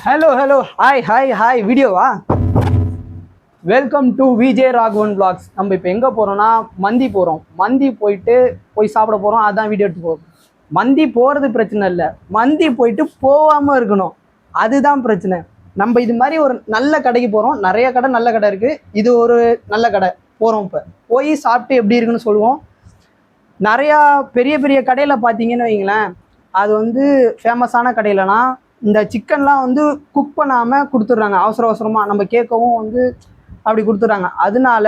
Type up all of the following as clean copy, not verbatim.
Hello, hi, வீடியோவா? Welcome to VJ Raghavan vlogs. நம்ம இப்போ எங்கே போகிறோம்னா மந்தி போகிறோம். மந்தி போய் சாப்பிட போகிறோம். அதான் வீடியோ எடுத்து போகிறோம். மந்தி போகிறது பிரச்சனை இல்லை, மந்தி போயிட்டு போகாமல் இருக்கணும், அதுதான் பிரச்சனை. நம்ம இது மாதிரி ஒரு நல்ல கடைக்கு போகிறோம். நிறைய கடை நல்ல கடை இருக்குது, இது ஒரு நல்ல கடை போகிறோம். இப்போ போய் சாப்பிட்டு எப்படி இருக்குன்னு சொல்லுவோம். நிறையா பெரிய பெரிய கடையில் பார்த்தீங்கன்னு வைங்களேன், அது வந்து ஃபேமஸான கடையிலனா இந்த சிக்கன்லாம் வந்து குக் பண்ணாமல் கொடுத்துட்றாங்க, அவசரமாக நம்ம கேட்கவும் வந்து அப்படி கொடுத்துட்றாங்க. அதனால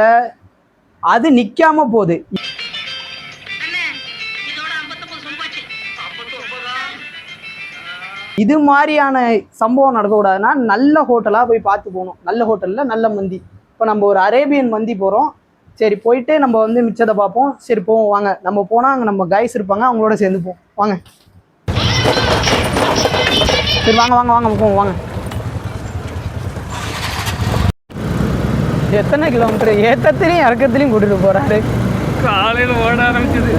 அது நிற்காம போகுது. இது மாதிரியான சம்பவம் நடக்கக்கூடாதுன்னா நல்ல ஹோட்டலாக போய் பார்த்து போகணும். நல்ல ஹோட்டலில் நல்ல மந்தி. இப்போ நம்ம ஒரு அரேபியன் மந்தி போகிறோம், சரி போயிட்டு நம்ம வந்து மிச்சத்தை பார்ப்போம். சரி போவோம் வாங்க. நம்ம போனால் அங்கே நம்ம கைஸ் இருப்பாங்க, அவங்களோட சேர்ந்து போவோம் வாங்க. சரி வாங்க வாங்க வாங்க போவோம் வாங்க. எத்தனை கிலோமீட்டர் ஏற்றத்துலையும் இறக்கத்துலையும் கூட்டிட்டு போறாரு. காலையில் ஓட ஆரம்பிச்சது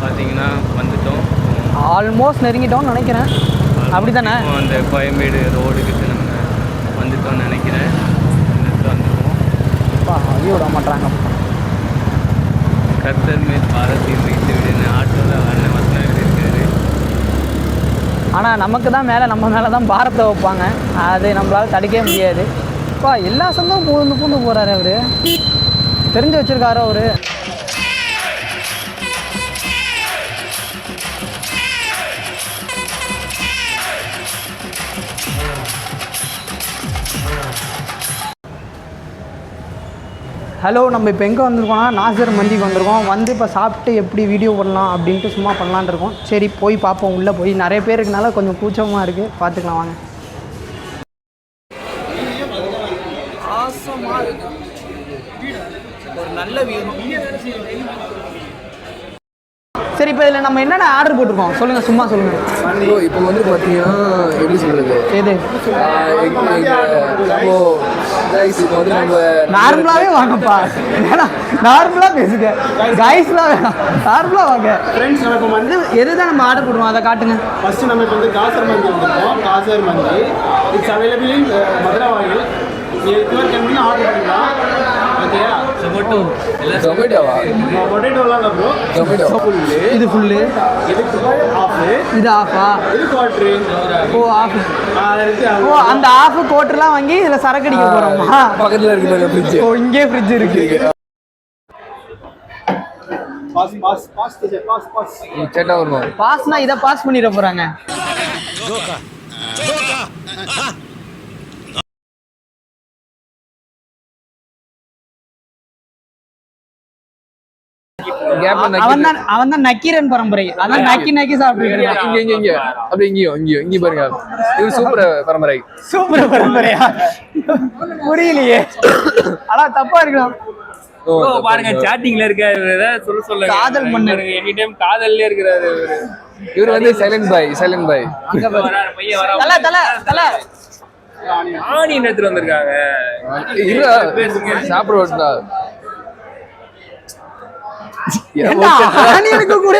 பார்த்தீங்கன்னா வந்துட்டோம், ஆல்மோஸ்ட் நெருங்கிட்டோம்னு நினைக்கிறேன். அப்படி தானே? அந்த கோயம்பேடு ரோடுக்கிட்ட நம்ம வந்துட்டோம்னு நினைக்கிறேன். வந்துடுவோம். அழிய விட மாட்டாங்க. கர்த்தர் மேல் பாரதி வைத்து விடுன்னு ஆட்டோவில் அண்ணன் வசனம் இருக்காரு. ஆனால் நமக்கு தான் மேலே, நம்ம மேலே தான் பாரத்தை வைப்பாங்க, அது நம்மளால் தடுக்கவே முடியாது. இப்போ எல்லா சொந்தமும் பூந்து போகிறாரு. அவர் தெரிஞ்சு வச்சுருக்காரு. அவர் ஹலோ, நம்ம இப்போ எங்கே வந்திருக்கோம்னா நாசர் மந்திக்கு வந்திருக்கோம். வந்து இப்போ சாப்பிட்டு எப்படி வீடியோ பண்ணலாம் அப்படின்ட்டு சும்மா பண்ணலான் இருக்கோம். சரி போய் பார்ப்போம். உள்ளே போய் நிறைய பேர் இருக்கனால கொஞ்சம் கூச்சமாக இருக்குது, பார்த்துக்கலாம் வாங்க. ஒரு நல்ல சரி, இப்போ இதில் நம்ம என்னென்ன ஆர்டர் போட்டிருக்கோம் சொல்லுங்கள், சும்மா சொல்லுங்கள். இப்போ வந்து பார்த்தீங்கன்னா எப்படி சொல்கிறது, எது இப்போ வந்து நம்ம நார்மலாகவே வாங்கப்பா, வேணாம் நார்மலாக பேசுங்க. கைஸ்லாம் வேணாம், நார்மலாக வாங்க. ஃப்ரெண்ட்ஸ், நம்ம இப்போ வந்து எதுதான் நம்ம ஆர்டர் போடுவோம் அதை காட்டுங்க. ஃபஸ்ட்டு நம்ம இப்போ வந்து காசர் மந்தி வந்துருக்கோம். காசர் மந்தி இட்ஸ் அவைலபிள் இன் மதுரை வாயில். நீங்கள் கேன் ஆர்டர் பண்ணிக்கலாம். ஓகேயா? டொமேட்டோவா? பொட்டேட்டோலாம் இல்லை ப்ரோ, டொமேட்டோ ஃபுல்லு. இது ஃபுல்லு, இது ஆஃபு, இது ஆஃபா? இது குவாட்ரு. ஓ ஆஃப். ஓ அந்த ஆஃப் கோட்டர்லாம் வாங்கி இதில் சரக்கு அடிக்க போகிறோமா? பக்கத்தில் இருக்குது ஃப்ரிட்ஜ். ஓ இங்கே ஃப்ரிட்ஜ் இருக்கு. சேட்டா வரணும். பாஸ்னா இதை பாஸ் பண்ணிட போகிறாங்க. அவன் தான் நக்கீரன் பரம்பரை, அதான் நக்கி சாப்பிட்டு அப்படி இங்கேயும் பாருங்க. இது சூப்பர் பரம்பரை. சூப்பர் பரம்பரையா? புரியலையே, ஆனா தப்பா இருக்கலாம். பாருங்க சாட்டிங்ல இருக்காரு, சொல்ல காதல் பண்ணு, எனி டைம் காதல்ல இருக்கிறாரு இவர் வந்து சைலண்ட் பாய். தல ஆனியன் எடுத்துட்டு வந்திருக்காங்க. சாப்பிடுவா ஆனியனுக்கு கூட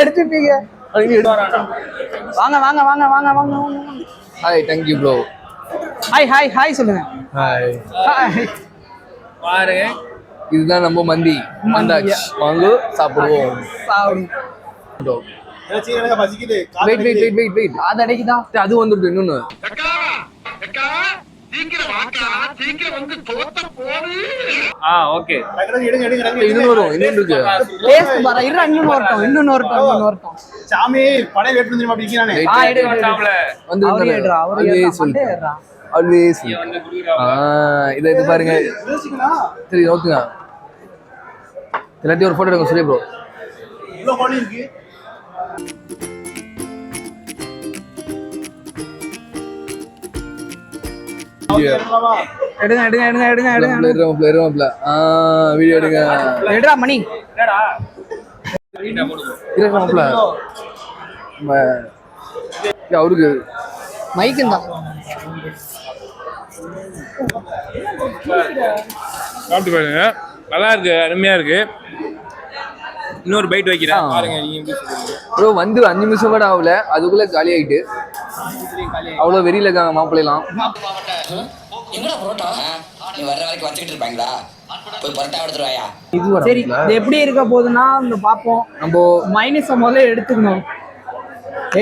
எடுத்துப்பீங்க. வாங்க வாங்க வாங்க வாங்க வாங்க. Hi, thank you bro. Hi சொல்லுங்க. ஹாய். பாருங்க, இதுதான் நம்ம மந்தி. வாங்க சாப்பிடுவோம். வெயிட். அது அடைக்குதா? அது வந்துட்டு இன்னொன்னு ஓகே. இன்னொன்னு வரும். இன்னொன்னு இருக்கு. டேஸ்ட் பாரு. இன்னொன்னு வரட்டும். சாமி படை வெட்டு வந்துரும் அப்படி இருக்கறானே. ஆல்வேஸ் இது பாருங்க. சரி ஓகேங்க, எல்லாத்தையும் ஒரு போட்டோ எடுங்க. சரி ப்ரோ, இவ்வளவு கோழி இருக்கு. எடுங்க. வீடியோ எடுங்க. எடுடா மணி. அவருக்கு மைக்கு தான். சாப்பிட்டு பாருங்க, நல்லா இருக்கு, அருமையா இருக்கு. இன்னொரு பைட் வைக்கிறேன் பாருங்க. நீங்க எப்படி சொல்றீங்க? ப்ரோ வந்து 5 நிமிஷம் கூட ஆகல, அதுக்குள்ள காலி ஆயிட்டு. அவ்வளோ வெறியில இருக்காங்க மாப்பிள்ளைலாம். எங்கடா புரோட்டா? நீ வர்ற வரைக்கும் வச்சுக்கிட்டு இருப்பாங்களா? போய் பரோட்டா எடுத்துருவாயா? சரி இது எப்படி இருக்க போகுதுன்னா இந்த பார்ப்போம். நம்ம மைனஸை முதல்ல எடுத்துக்கணும்.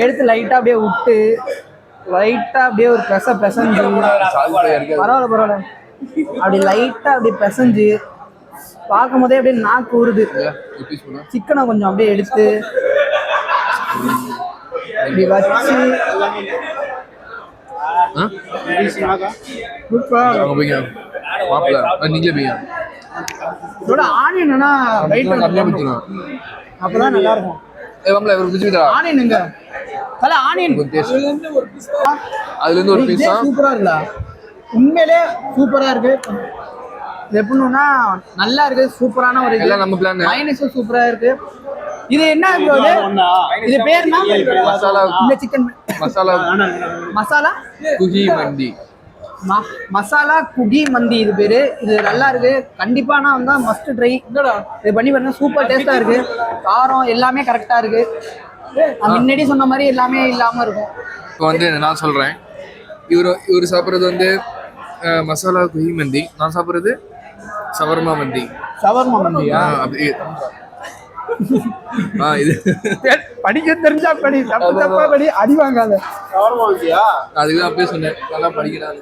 எடுத்து லைட்டாக அப்படியே விட்டு லைட்டாக அப்படியே ஒரு பெசஞ்சு பரவாயில்ல அப்படி லைட்டாக அப்படியே பெசஞ்சு பார்க்கும் போதே அப்படியே நாக்கு ஊறுது. சிக்கனை கொஞ்சம் அப்படியே எடுத்து இப்படி வச்சு இதோட ஆனியன்னா அப்பதான் நல்லா இருக்கும். ஆனியனுங்க ஆனியன் அதுல இருந்து ஒரு பீஸ் சூப்பரா இருக்குல்ல, உண்மையிலே சூப்பரா இருக்கு. இது எப்படின்னா நல்லா இருக்கு, சூப்பரான ஒரு இது. நம்ம பிளான் மைனஸும் சூப்பரா இருக்கு. இது என்ன இது பேர் என்ன? மசாலா இந்த சிக்கன் மசாலா குகி மந்தி. மசாலா குகி மந்தி இது பேரு. இது நல்லா இருக்கு, கண்டிப்பா நான் வந்தா மஸ்ட் ட்ரை. இது பண்ணி பாருங்க, சூப்பர் டேஸ்டா இருக்கு. காரம் எல்லாமே கரெக்டா இருக்கு. முன்னாடி சொன்ன மாதிரி எல்லாமே இல்லாம இருக்கும். இப்போ வந்து நான் சொல்றேன், இவரு சாப்பிட்றது வந்து மசாலா குஹி மந்தி, நான் சாப்பிட்றது சவர்மா மந்தி. சவர்மா மந்தியா? அப்படி இது படிக்க தெரிஞ்சா படி, தப்பு தப்பா படி, அடி வாங்காத. சவர்மா மந்தியா? அதுதான் அப்படியே சொன்னேன், நல்லா படிக்கிறாங்க.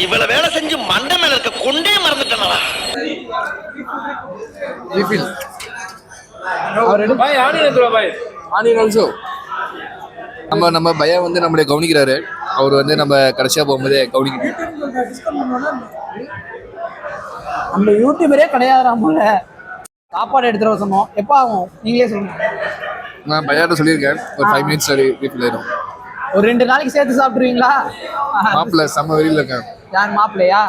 இவ்வளவு வேலை செஞ்சு மண்டை மேல இருக்க கொண்டே மறந்துட்டா. நம்ம பையா வந்து நம்மளை கவனிக்கிறாரு. அவர் வந்து நம்ம கடைசியா போகும்போதே கவனிக்கணும். நம்ம யூடியூபரே கிடையாதுறாமல சாப்பாடு எடுத்துகிட்டு வர சொன்னோம். எப்போ ஆகும் நீங்களே சொல்லுங்க. நான் பையாட்ட சொல்லியிருக்கேன், ஒரு 5 மினிட்ஸ் ரீஃபில் ஆயிடும். ஒரு 2 நாளைக்கு சேர்த்து சாப்பிடுவீங்களா? மாப்பிள்ள செம்ம வெளியில இருக்கேன். யார் மாப்பிள்ளையா?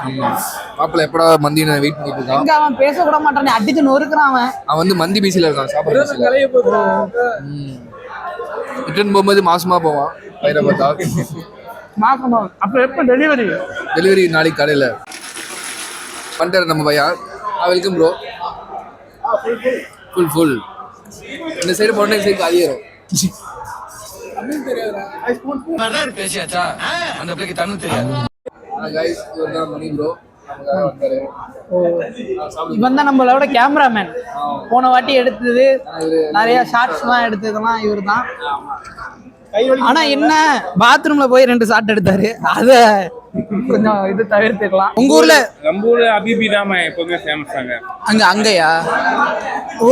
மாப்பிள்ள எப்படா மந்தி வெயிட் பண்ணிட்டு இருக்கான். எங்க அவன் பேச கூட மாட்டானே, அடிச்சு நொறுக்குறான் அவன். அவன் வந்து மந்தி பீசில இருக்கான், சாப்பிட ரிட்டர்ன் போகும்போது மாசமா போவான். பயிரை பார்த்தா மாசமா. அப்ப எப்ப டெலிவரி நாளைக்கு கடையில பண்ணிட்டாரு நம்ம பையா. Welcome bro. ஃபுல் இந்த சைடு போன சைடு காலியாயிரும். பேசியாச்சா? அந்த பிள்ளைக்கு தமிழ் தெரியாது. இவன் தான் நம்மளோட கேமராமேன். போன வாட்டி எடுத்தது நிறைய ஷார்ட்ஸ்லாம் எடுத்ததுலாம் இவர் தான். ஆனா என்ன பாத்ரூம்ல போய் 2 ஷாட் எடுத்தாரு, அத கொஞ்சம் இது தவிர்த்துக்கலாம். உங்க ஊர்ல? நம்ம ஊர்ல அபிபி தான் எப்பவுமே ஃபேமஸ் ஆங்க. அங்கயா?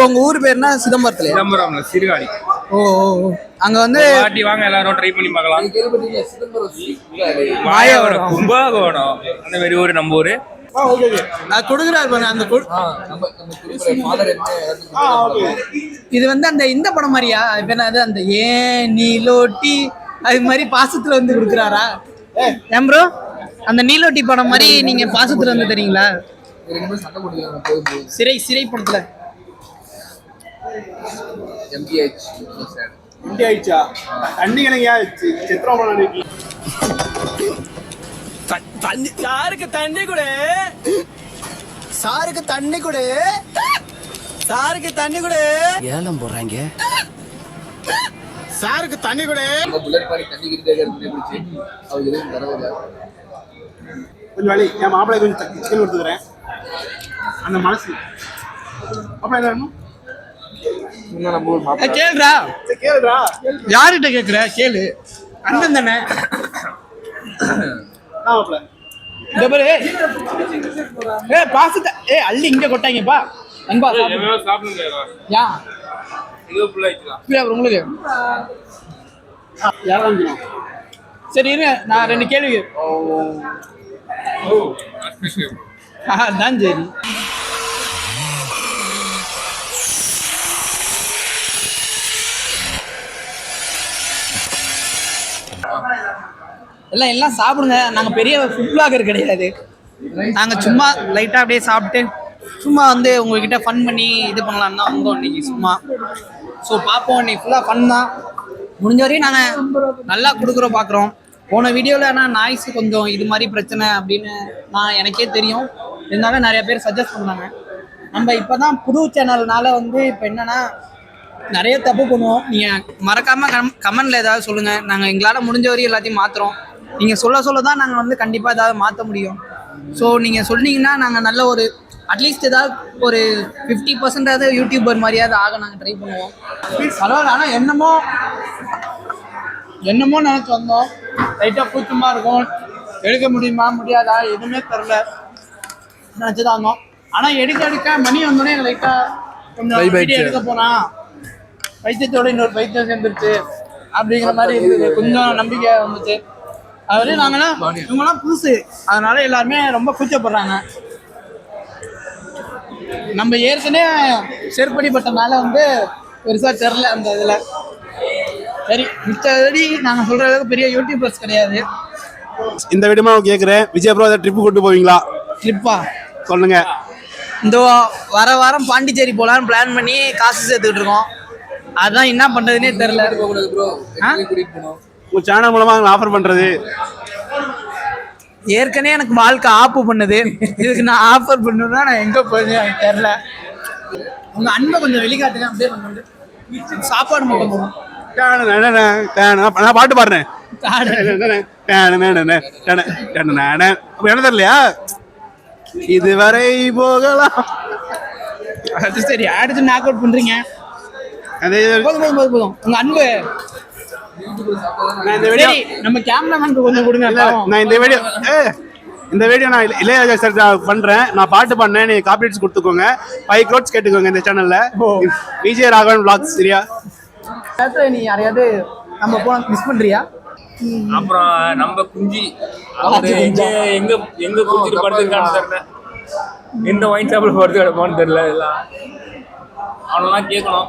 உங்க ஊர் பேர்னா? சிதம்பரத்துல? சிதம்பரம்ல சிறுகாடி. ஓ அங்க வந்து வாட்டி வாங்க எல்லாரும் ட்ரை பண்ணி பார்க்கலாம். மாயாவரம் கும்பகோணம் அந்த மாதிரி ஊர் நம்ம ஊரு. நான் கொடுக்குறாரு பாருங்க அந்த இது வந்து அந்த இந்த படம் மாதிரியா? இப்ப என்ன அது அந்த ஏன் நீலோட்டி அது மாதிரி பாசத்துல வந்து கொடுக்குறாரா? ஏன் ப்ரோ அந்த நீலோட்டி படம் மாதிரி நீங்க பாசத்துல வந்து தரீங்களா? சிறை படத்துல தண்ணி கணக்கியா சித்திரம் சாருக்கு தண்ணி கொடு, சாருக்கு தண்ணி கொடு, சாருக்கு தண்ணி கொடு. ஏலம் போடுறாங்க. சாருக்கு தண்ணி கொடு. கொஞ்சம் வழி என் மாப்பிள்ளை கொஞ்சம் சிக்கன் கொடுத்துக்கிறேன். அந்த மனசு அப்ப என்ன கேளுடா யார்கிட்ட கேக்குற? கேளு அண்ணன் தானே. பாசத்தை அள்ளி இங்க கொட்டாங்கப்பா. உங்களுக்கு சரி இருங்க, நான் 2 கேள்வி தான். சரி எல்லாம் சாப்பிடுங்க. நாங்கள் பெரிய ஃபுட் பிளாகர் கிடையாது. நாங்கள் சும்மா லைட்டாக அப்படியே சாப்பிட்டு சும்மா வந்து உங்ககிட்ட ஃபன் பண்ணி இது பண்ணலான்னு தான் வந்தோம் இன்னைக்கு சும்மா. ஸோ பார்ப்போம், இன்னைக்கு ஃபுல்லாக ஃபன் தான். முடிஞ்ச வரையும் நாங்கள் நல்லா கொடுக்குறோம் பார்க்குறோம். போன வீடியோவில் ஆனால் நாய்ஸ் கொஞ்சம் இது மாதிரி பிரச்சனை அப்படின்னு எனக்கே தெரியும். இருந்தாலும் நிறைய பேர் சஜஸ்ட் பண்ணாங்க. நம்ம இப்போ தான் புது சேனல்னால வந்து இப்போ என்னென்னா நிறைய தப்பு பண்ணுவோம். நீங்கள் மறக்காமல் கமெண்டில் ஏதாவது சொல்லுங்கள். நாங்கள் எங்களால் முடிஞ்ச வரையும் எல்லாத்தையும் மாற்றுறோம். நீங்கள் சொல்ல தான் நாங்கள் வந்து கண்டிப்பாக ஏதாவது மாற்ற முடியும். ஸோ நீங்கள் சொன்னீங்கன்னா நாங்கள் நல்ல ஒரு அட்லீஸ்ட் ஏதாவது ஒரு 50% யூடியூபர் மாதிரியாவது ஆக நாங்கள் ட்ரை பண்ணுவோம். பரவாயில்ல. ஆனால் என்னமோ நினச்சி வந்தோம். லைட்டாக கூச்சமாக இருக்கும், எடுக்க முடியுமா முடியாதா எதுவுமே தெரில நினச்சி தான் வந்தோம். ஆனால் எடுக்க மணி வந்தோடனே எங்கள் லைட்டாக கொஞ்சம் வீடியோ எடுக்க போனால் வைத்தியத்தோட இன்னொரு வைத்தியம் சேர்ந்துருச்சு அப்படிங்கிற மாதிரி இருந்தது. கொஞ்சம் நம்பிக்கை வந்துச்சு. அதாவது நாங்கள்லாம் இவங்கெல்லாம் புதுசு, அதனால எல்லாருமே ரொம்ப கூச்சப்படுறாங்க. நம்ம ஏற்கனவே செருப்படிப்பட்டனால வந்து பெருசாக தெரில அந்த இதில். சரி, மிச்சபடி நாங்கள் சொல்கிற அளவுக்கு பெரிய யூடியூபர்ஸ் கிடையாது. இந்த விடமா கேட்குறேன், விஜய் ப்ரோ அதை ட்ரிப்பு கூட்டு போவீங்களா? ட்ரிப்பா சொல்லுங்க. இந்த வர வாரம் பாண்டிச்சேரி போகலான்னு பிளான் பண்ணி காசு சேர்த்துக்கிட்டு இருக்கோம். அதான் என்ன பண்ணுறதுனே தெரில. உங்கள் சேனல் மூலமாக ஆஃபர் பண்ணுறது ஏற்கனவே எனக்கு வாழ்க்கை ஆப்பு பண்ணுது. இதுக்கு நான் ஆஃபர் பண்ணுன்னா நான் எங்கே போயிருந்தேன் எனக்கு தெரில. உங்கள் அன்பை கொஞ்சம் வெளிக்காட்டுங்க. அப்படியே வந்து சாப்பாடு மட்டும் போகணும். நான் பாட்டு பாடுறேன். என்ன தெரியலையா? இதுவரை போகலாம். அது சரி, அடுத்து நாக் அவுட் பண்ணுறீங்க. அதே போதும். உங்கள் அன்பு நம்ம கேமராமேனுக்கு கொஞ்சம் கொடுங்க. நான் இந்த வீடியோ நான் இளையராஜா சார் பண்றேன். நான் பாட்டு பண்ணேன், நீ காப்பிரைட்ஸ் கொடுத்துக்கோங்க. 5 crores கேட்டுக்கோங்க இந்த சேனல்ல. விஜய் ராகவன் vlogs. சரியா? நீ யாரையாவது நம்ம போன மிஸ் பண்றியா? அப்புறம் நம்ம குஞ்சி எங்க குஞ்சிட்டு படுத்துருக்கான்னு தெரியல, எந்த ஒயின் ஷாப்ல படுத்து கிடப்பான்னு தெரியல. எல்லாம் அவனெல்லாம் கேட்கணும்.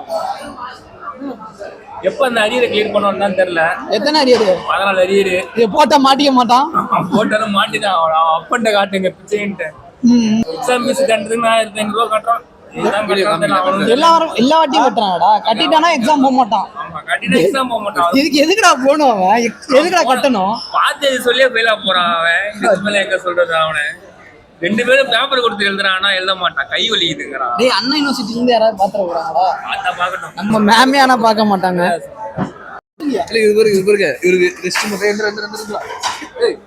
எப்ப அந்த அரியரை கிளியர் பண்ணுவான்னு தெரியல. எத்தனை அரியர்? 14 அரியரு. இது போட்டா மாட்டிக்க மாட்டான். போட்டாலும் மாட்டிதான். அவன் அப்பன்ட்ட காட்டுங்க பிச்சைன்ட்டு. எக்ஸாம் ஃபீஸ் கட்டுறதுக்கு 1500 ரூபா கட்டுறான். எல்லா வாட்டியும் கட்டுறான்டா. கட்டிட்டானா எக்ஸாம் போக மாட்டான். எக்ஸாம் போக மாட்டான். இதுக்கு எதுக்குடா போகணும்? அவன் எதுக்குடா கட்டணும்? பார்த்து சொல்லியே ஃபெயிலா போறான் அவன். இதுக்கு மேல எங்க சொல்றது? அவனை 2 பேரும் பேப்பர் கொடுத்து எழுதுறான், ஆனா எழுத மாட்டான், கை வலிக்குதுங்கிறான். டேய், அண்ணா யூனிவர்சிட்டில இருந்து யாராவது பாத்துற போறாங்களா? பார்த்தா பார்க்கணும். நம்ம மேமே ஆனா பார்க்க மாட்டாங்க. இவருக்கு ரெஸ்ட்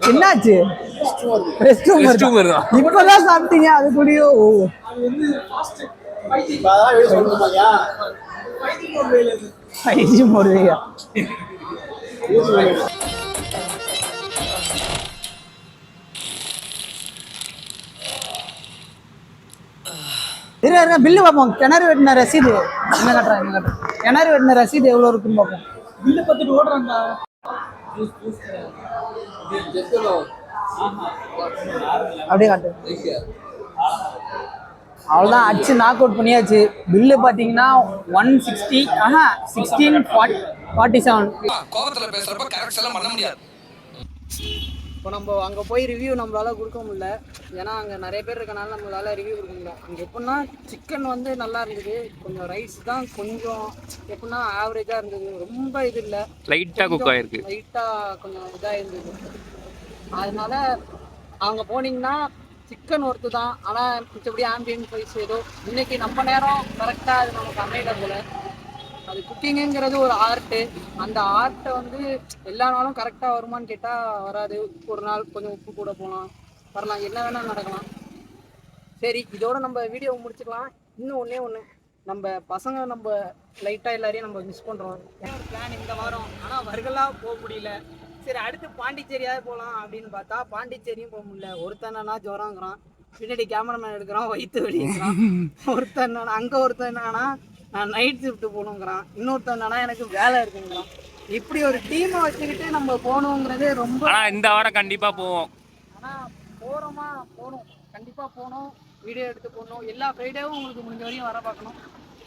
என்னாச்சு? ரெஸ்ட் ரூம் தான். இப்பதான் சாப்பிட்டீங்க அதுக்குள்ளேயோ? பைத்தியம் போடுவீங்க. பில்லு பார்ப்போம். கிணறு வெட்டின ரசீது என்ன கட்டுறாங்க? கிணறு வெட்டின ரசீது எவ்வளோ இருக்குன்னு பார்ப்போம். பில்லு பார்த்துட்டு ஓடுறாங்க. அப்படியே காட்டு. அவ்வளோதான், அடிச்சு நாக் அவுட் பண்ணியாச்சு. பில்லு பார்த்தீங்கன்னா 160 1647. கோவத்துல பேசுறப்ப கரெக்ட் எல்லாம் பண்ண முடியாது. இப்போ நம்ம அங்கே போய் ரிவ்யூ நம்மளால கொடுக்க முடியல. ஏன்னா அங்கே நிறைய பேர் இருக்கனால நம்மளால ரிவ்யூ கொடுக்க முடியல. அங்கே எப்படின்னா சிக்கன் வந்து நல்லா இருந்தது. கொஞ்சம் ரைஸ் தான் கொஞ்சம் எப்படின்னா ஆவரேஜாக இருந்தது. ரொம்ப இது இல்லை, லைட்டாக குக் ஆயிருக்கு. லைட்டாக கொஞ்சம் இதாக இருந்தது. அதனால அங்கே போனீங்கன்னா சிக்கன் ஒர்த்து தான். ஆனால் மிச்சபடி ஆம்பியன் ப்ரைஸ் ஏதோ இன்னைக்கு நம்ம நேரம் கரெக்டாக அது நமக்கு அமையல போல. அது குக்கிங்குங்கிறது ஒரு ஆர்ட்டு. அந்த ஆர்ட்டை வந்து எல்லா நாளும் கரெக்டாக வருமானு கேட்டால் வராது. ஒரு நாள் கொஞ்சம் உப்பு கூட போகலாம், வரலாம், என்ன வேணால் நடக்கலாம். சரி, இதோட நம்ம வீடியோவை முடிச்சுக்கலாம். இன்னும் ஒன்று நம்ம பசங்க நம்ம லைட்டாக எல்லாரையும் நம்ம மிஸ் பண்ணுறோம். ஒரு பிளான் இந்த வாரம், ஆனால் வர்களாக போக முடியல. சரி, அடுத்து பாண்டிச்சேரியாவது போகலாம் அப்படின்னு பார்த்தா பாண்டிச்சேரியும் போக முடியல. ஒருத்தனா ஜுரங்கிறான், பின்னாடி கேமராமேன் எடுக்கிறான், வயிற்று வெளியிறான். ஒருத்தன் அங்கே ஒருத்தன் என்னன்னா நான் நைட் ஷிஃப்ட்டு போகணுங்கிறான். இன்னொருத்தன் என்னன்னா எனக்கு வேலை இருக்குங்கிறான். இப்படி ஒரு டீமை வச்சுக்கிட்டு நம்ம போகணுங்கிறது ரொம்ப. ஆனால் இந்த வாரம் கண்டிப்பாக போவோம். ஆனால் போகணும், கண்டிப்பாக போகணும். வீடியோ எடுத்து போகணும். எல்லா ஃப்ரைடேவும் உங்களுக்கு முடிஞ்ச வரையும் வர பார்க்கணும்.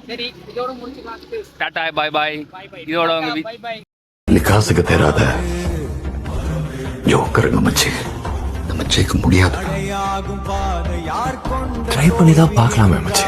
சரி, இதோட முடிச்சுக்கலாம். டாடா, பாய் பாய். இதோட பாய் பாய். लिखा तेरा था जो कर நம்ம ஜெயிக்க முடியாது. ட்ரை பண்ணி தான் பார்க்கலாமே மச்சி.